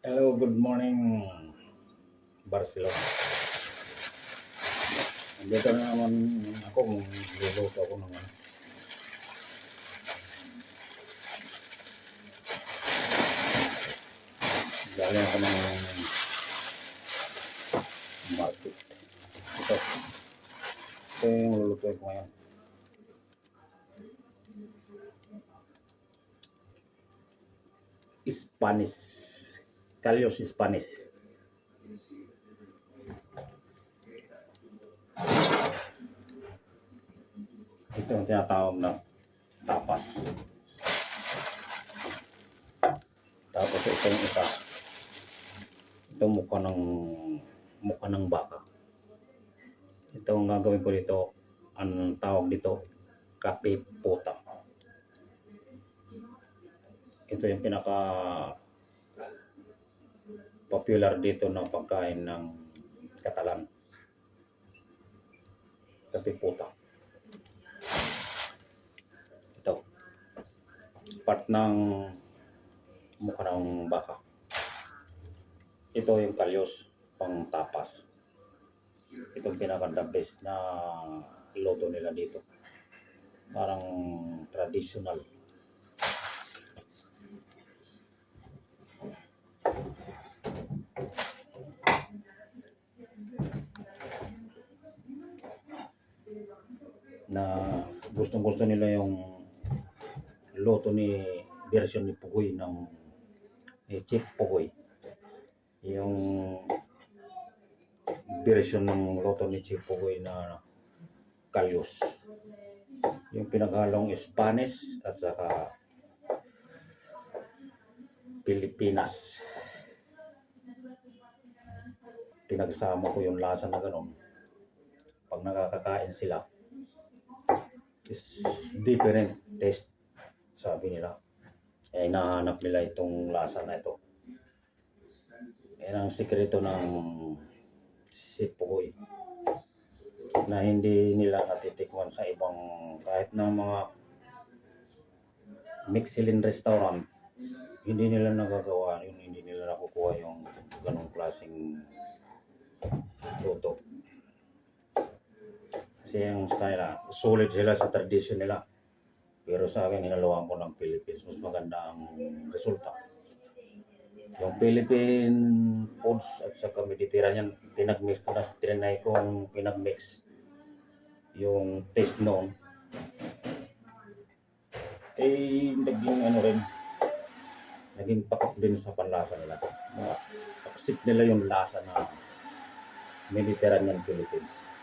Hello, good morning, Barcelona. Dito na naman ako kung luluto ako ng galing ako ng market. Ito yung lulutuin ko ngayon. Spanish. Kalyos Spanish. Ito yung tinatawag na tapas. Tapos ito yung isa. Ito mukha ng baka. Ito ang gagawin ko dito. Ang tawag dito, kape puta. Ito yung pinaka popular dito na pagkain ng Katalan. Kape puta. Ito. Part ng mukha ng baka. Ito yung kalyos pang tapas. Itong pinaka-the best na luto nila dito. Parang traditional. Na gustong-gusto nila yung luto ni version ni Pugoy ng Chief Pugoy. Yung version ng luto ni Chief Pugoy na kalyos. Yung pinaghalong Spanish at saka Pilipinas. Pinagsama ko yung lasa na ganun. Pag nakakakain sila, is different taste, sabi nila. Kaya hinahanap nila itong lasa na ito. Yan ang sikreto ng Chief Pugoy na hindi nila natitikman sa ibang, kahit na mga Michelin restaurant, hindi nila nagagawa yun, hindi nila nakukuha yung ganong klaseng luto. Kasi yung style, solid sila sa tradisyon nila. Pero sa akin, hinaluan ko ng Philippines. Mas maganda ang resulta. Yung Philippine foods at saka Mediterranean, pinagmix ko na, trinay kong pinagmix yung taste noon. Naging rin, naging patok din sa panlasa nila. Accept nila yung lasa na Mediterranean Philippines.